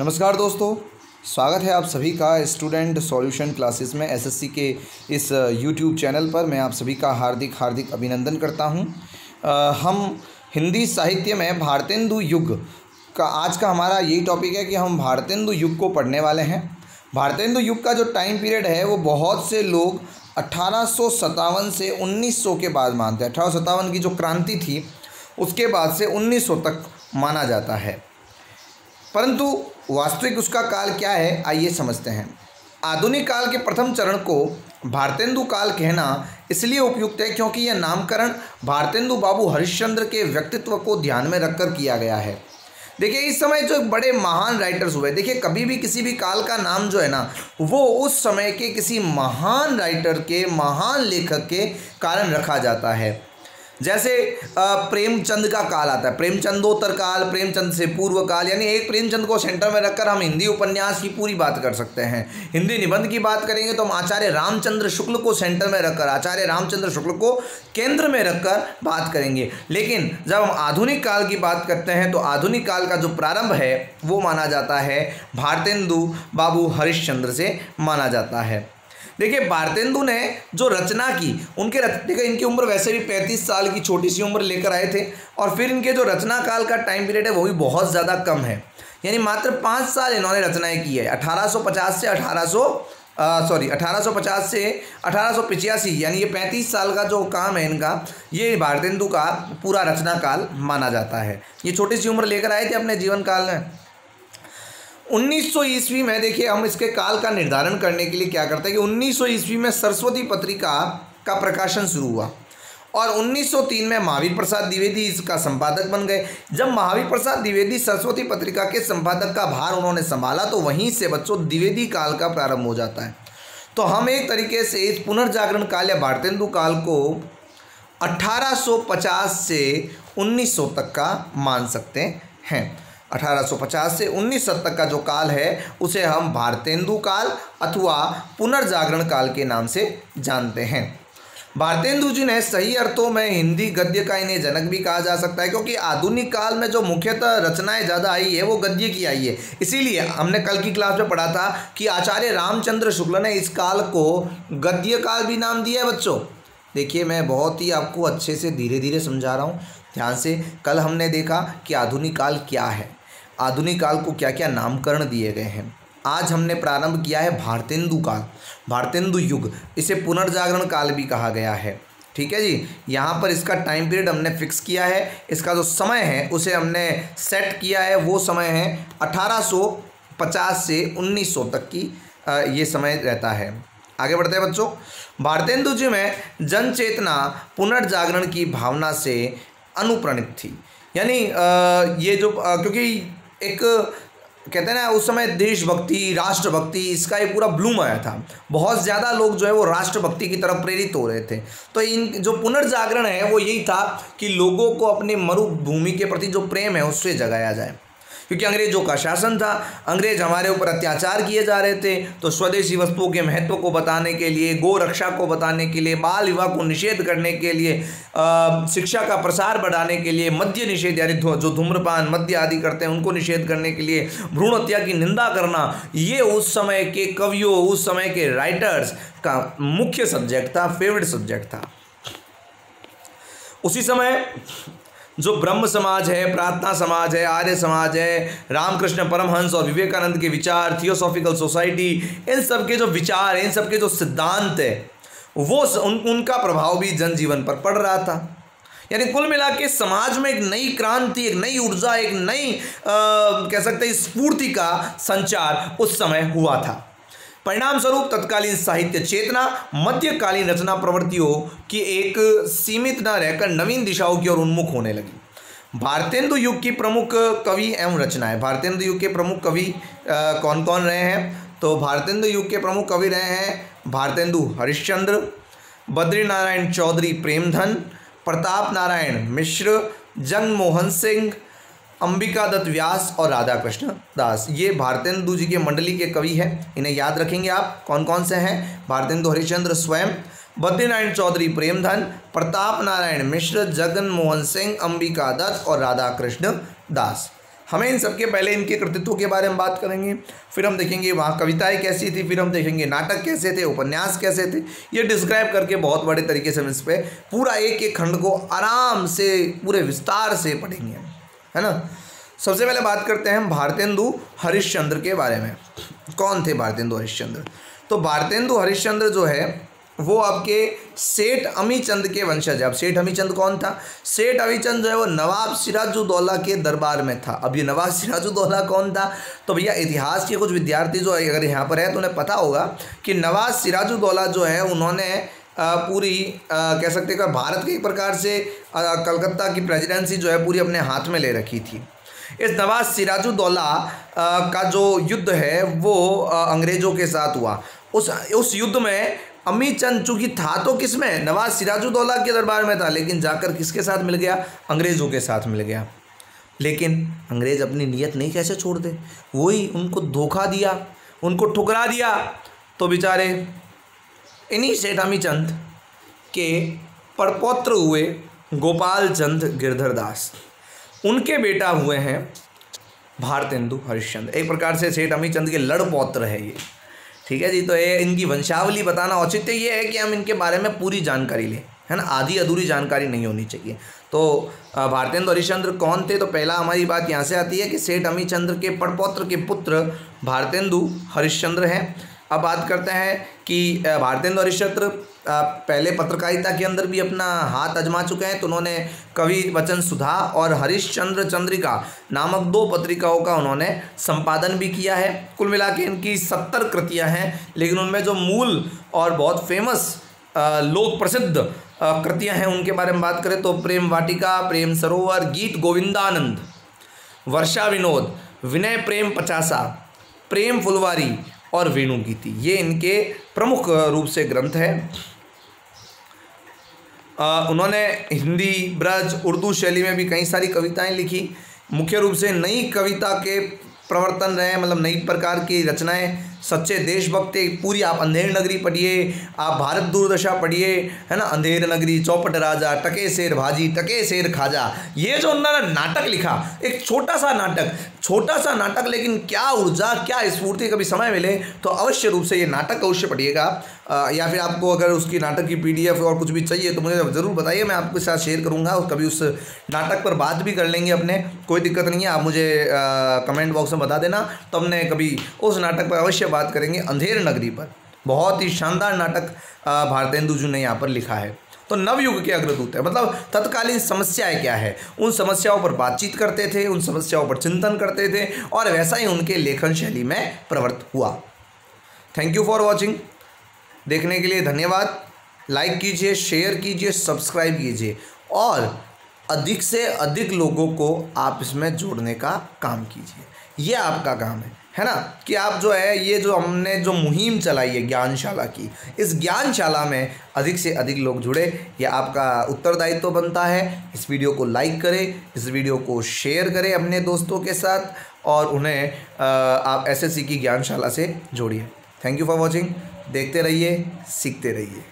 नमस्कार दोस्तों, स्वागत है आप सभी का स्टूडेंट सॉल्यूशन क्लासेस में एसएससी के इस यूट्यूब चैनल पर। मैं आप सभी का हार्दिक अभिनंदन करता हूं। हम हिंदी साहित्य में भारतेंदु युग का आज का हमारा यही टॉपिक है कि हम भारतेंदु युग को पढ़ने वाले हैं। भारतेंदु युग का जो टाइम पीरियड है वो बहुत से लोग 1857 से 1900 के बाद मानते हैं। 1857 की जो क्रांति थी उसके बाद से 1900 तक माना जाता है, परंतु वास्तविक उसका काल क्या है आइए समझते हैं। आधुनिक काल के प्रथम चरण को भारतेंदु काल कहना इसलिए उपयुक्त है क्योंकि यह नामकरण भारतेंदु बाबू हरिश्चंद्र के व्यक्तित्व को ध्यान में रखकर किया गया है। देखिए, इस समय जो बड़े महान राइटर्स हुए, देखिए कभी भी किसी भी काल का नाम जो है ना वो उस समय के किसी महान राइटर के, महान लेखक के कारण रखा जाता है। जैसे प्रेमचंद का काल आता है, प्रेमचंदोत्तर काल, प्रेमचंद से पूर्व काल, यानी एक प्रेमचंद को सेंटर में रखकर हम हिंदी उपन्यास की पूरी बात कर सकते हैं। हिंदी निबंध की बात करेंगे तो हम आचार्य रामचंद्र शुक्ल को सेंटर में रखकर, आचार्य रामचंद्र शुक्ल को केंद्र में रखकर बात करेंगे। लेकिन जब हम आधुनिक काल की बात करते हैं तो आधुनिक काल का जो प्रारंभ है वो माना जाता है भारतेंदु बाबू हरिश्चंद्र से माना जाता है। देखिए, भारतेंदु ने जो रचना की, देखिए इनकी उम्र वैसे भी 35 साल की छोटी सी उम्र लेकर आए थे, और फिर इनके जो रचना काल का टाइम पीरियड है वो भी बहुत ज़्यादा कम है, यानी मात्र 5 साल इन्होंने रचनाएं की है। 1850 से 1885, यानी ये 35 साल का जो काम है इनका, ये भारतेंदु का पूरा रचना काल माना जाता है। ये छोटी सी उम्र लेकर आए थे अपने जीवन काल में। 1900 ईस्वी में, देखिए हम इसके काल का निर्धारण करने के लिए क्या करते हैं कि 1900 ईस्वी में सरस्वती पत्रिका का प्रकाशन शुरू हुआ और 1903 में महावीर प्रसाद द्विवेदी इसका संपादक बन गए। जब महावीर प्रसाद द्विवेदी सरस्वती पत्रिका के संपादक का भार उन्होंने संभाला तो वहीं से बच्चों द्विवेदी काल का प्रारंभ हो जाता है। तो हम एक तरीके से इस पुनर्जागरण काल या भारतेंदु काल को 1850 से 1900 तक का मान सकते हैं। 1850 से 1900 तक का जो काल है उसे हम भारतेंदु काल अथवा पुनर्जागरण काल के नाम से जानते हैं। भारतेंदु जी ने सही अर्थों में हिंदी गद्य का इन्हें जनक भी कहा जा सकता है, क्योंकि आधुनिक काल में जो मुख्यतः रचनाएं ज़्यादा आई है वो गद्य की आई है। इसीलिए हमने कल की क्लास में पढ़ा था कि आचार्य रामचंद्र शुक्ल ने इस काल को गद्य काल भी नाम दिया है। बच्चों देखिए, मैं बहुत ही आपको अच्छे से धीरे धीरे समझा रहा हूँ, ध्यान से। कल हमने देखा कि आधुनिक काल क्या है, आधुनिक काल को क्या क्या नामकरण दिए गए हैं। आज हमने प्रारंभ किया है भारतेंदु काल, भारतेंदु युग, इसे पुनर्जागरण काल भी कहा गया है। ठीक है जी, यहाँ पर इसका टाइम पीरियड हमने फिक्स किया है, इसका जो समय है उसे हमने सेट किया है, वो समय है 1850 से 1900 तक की ये समय रहता है। आगे बढ़ते हैं बच्चों। भारतेंदु जी में जन चेतना पुनर्जागरण की भावना से अनुप्राणित थी, यानी ये जो क्योंकि एक कहते हैं ना उस समय देशभक्ति, राष्ट्रभक्ति, इसका एक पूरा ब्लूम आया था। बहुत ज़्यादा लोग जो है वो राष्ट्रभक्ति की तरफ प्रेरित हो रहे थे। तो इन जो पुनर्जागरण है वो यही था कि लोगों को अपने मरुभूमि के प्रति जो प्रेम है उससे जगाया जाए, क्योंकि अंग्रेज़ों का शासन था, अंग्रेज हमारे ऊपर अत्याचार किए जा रहे थे। तो स्वदेशी वस्तुओं के महत्व को बताने के लिए, गौ रक्षा को बताने के लिए, बाल विवाह को निषेध करने के लिए, शिक्षा का प्रसार बढ़ाने के लिए, मद्य निषेध यानी जो धूम्रपान, मद्य आदि करते हैं उनको निषेध करने के लिए, भ्रूण हत्या की निंदा करना, ये उस समय के कवियों, उस समय के राइटर्स का मुख्य सब्जेक्ट था, फेवरेट सब्जेक्ट था। उसी समय जो ब्रह्म समाज है, प्रार्थना समाज है, आर्य समाज है, रामकृष्ण परमहंस और विवेकानंद के विचार, थियोसॉफिकल सोसाइटी, इन सब के जो विचार हैं, इन सब के जो सिद्धांत है वो उनका प्रभाव भी जनजीवन पर पड़ रहा था। यानी कुल मिला के समाज में एक नई क्रांति, एक नई ऊर्जा, एक नई कह सकते हैं स्फूर्ति का संचार उस समय हुआ था। परिणाम स्वरूप तत्कालीन साहित्य चेतना मध्यकालीन रचना प्रवृत्तियों की एक सीमित न रहकर नवीन दिशाओं की ओर उन्मुख होने लगी। भारतेंदु युग की प्रमुख कवि एवं रचनाएं। भारतेंदु युग के प्रमुख कवि कौन कौन रहे हैं? तो भारतेंदु युग के प्रमुख कवि रहे हैं भारतेंदु हरिश्चंद्र, बद्रीनारायण चौधरी प्रेमधन, प्रताप नारायण मिश्र, जगमोहन सिंह, अंबिका दत्त व्यास और राधा कृष्ण दास। ये भारतेंदु जी के मंडली के कवि हैं, इन्हें याद रखेंगे आप। कौन कौन से हैं? भारतेंदु हरिश्चंद्र स्वयं, बद्रीनारायण चौधरी प्रेमधन, प्रताप नारायण मिश्र, जगन मोहन सिंह, अंबिका दत्त और राधा कृष्ण दास। हमें इन सबके पहले इनके कृतित्व के बारे में बात करेंगे, फिर हम देखेंगे वहाँ कविताएं कैसी थी, फिर हम देखेंगे नाटक कैसे थे, उपन्यास कैसे थे। ये डिस्क्राइब करके बहुत बड़े तरीके से हम इस पर पूरा एक एक खंड को आराम से पूरे विस्तार से पढ़ेंगे, है ना। सबसे पहले बात करते हैं हम भारतेंदु हरिश्चंद्र के बारे में। कौन थे भारतेंदु हरिश्चंद्र? तो भारतेंदु हरिश्चंद्र जो है वो आपके सेठ अमीचंद के वंशज है। अब सेठ अमीचंद कौन था? सेठ अमीचंद जो है वो नवाब सिराजुद्दौला के दरबार में था। अब ये नवाब सिराजुद्दौला कौन था? तो भैया इतिहास के कुछ विद्यार्थी जो अगर यहाँ पर है तो उन्हें पता होगा कि नवाब सिराजुद्दौला जो है उन्होंने पूरी कह सकते हैं भारत के एक प्रकार से कलकत्ता की प्रेसिडेंसी जो है पूरी अपने हाथ में ले रखी थी। इस नवाब सिराजुद्दौला का जो युद्ध है वो अंग्रेज़ों के साथ हुआ। उस युद्ध में अमीचंद चूँकि था तो किस में? नवाब सिराजुद्दौला के दरबार में था, लेकिन जाकर किसके साथ मिल गया? अंग्रेज़ों के साथ मिल गया। लेकिन अंग्रेज़ अपनी नीयत नहीं कैसे छोड़ दे, वही उनको धोखा दिया, उनको ठुकरा दिया। तो बेचारे इन्हीं सेठ अमीचंद के परपौत्र हुए गोपाल चंद गिरधर दास, उनके बेटा हुए हैं भारतेंदु हरिश्चंद्र। एक प्रकार से सेठ अमीचंद के लड़पौत्र है ये, ठीक है जी। तो ये इनकी वंशावली बताना औचित्य ये है कि हम इनके बारे में पूरी जानकारी लें, है ना, आधी अधूरी जानकारी नहीं होनी चाहिए। तो भारतेंदु हरिश्चंद्र कौन थे? तो पहला हमारी बात यहाँ से आती है कि सेठ अमीचंद्र के परपौत्र के पुत्र भारतेंदु हरिश्चंद्र हैं। अब बात करते हैं कि भारतेंदु हरिश्चंद्र पहले पत्रकारिता के अंदर भी अपना हाथ आजमा चुके हैं। तो उन्होंने कवि वचन सुधा और हरिश्चंद्र चंद्रिका नामक 2 पत्रिकाओं का उन्होंने संपादन भी किया है। कुल मिला के इनकी 70 कृतियां हैं, लेकिन उनमें जो मूल और बहुत फेमस लोक प्रसिद्ध कृतियां हैं उनके बारे में बात करें तो प्रेम वाटिका, प्रेम सरोवर, गीत गोविंदानंद, वर्षा विनोद, विनय प्रेम पचासा, प्रेम फुलवारी और वेणु गीति, ये इनके प्रमुख रूप से ग्रंथ हैं। उन्होंने हिंदी, ब्रज, उर्दू शैली में भी कई सारी कविताएं लिखी। मुख्य रूप से नई कविता के प्रवर्तन रहे, मतलब नई प्रकार की रचनाएं, सच्चे देशभक्त, पूरी आप अंधेर नगरी पढ़िए, आप भारत दुर्दशा पढ़िए, है ना, अंधेर नगरी, चौपट राजा, टके शेर भाजी, टके शेर खाजा, ये जो उन्होंने नाटक लिखा, एक छोटा सा नाटक लेकिन क्या ऊर्जा, क्या स्फूर्ति। कभी समय मिले तो अवश्य रूप से ये नाटक अवश्य पढ़िएगा, या फिर आपको अगर उसकी नाटक की PDF और कुछ भी चाहिए तो मुझे ज़रूर बताइए, मैं आपके साथ शेयर करूँगा और कभी उस नाटक पर बात भी कर लेंगे अपने, कोई दिक्कत नहीं है। आप मुझे कमेंट बॉक्स में बता देना, तो हमने कभी उस नाटक पर अवश्य बात करेंगे। अंधेर नगरी पर बहुत ही शानदार नाटक भारतेंदु जी ने यहाँ पर लिखा है। तो नवयुग के अग्रदूत है, मतलब तत्कालीन समस्याएं क्या है, उन समस्याओं पर बातचीत करते थे, उन समस्याओं पर चिंतन करते थे, और वैसा ही उनके लेखन शैली में प्रवृत्त हुआ। Thank you for watching. देखने के लिए धन्यवाद। लाइक कीजिए, शेयर कीजिए, सब्सक्राइब कीजिए, और अधिक से अधिक लोगों को आप इसमें जोड़ने का काम कीजिए। ये आपका काम है ना, कि आप जो है ये जो हमने जो मुहिम चलाई है ज्ञानशाला की, इस ज्ञानशाला में अधिक से अधिक लोग जुड़े, ये आपका उत्तरदायित्व बनता है। इस वीडियो को लाइक करें, इस वीडियो को शेयर करें अपने दोस्तों के साथ, और उन्हें आप SSC की ज्ञानशाला से जोड़िए। Thank you for watching. देखते रहिए, सीखते रहिए।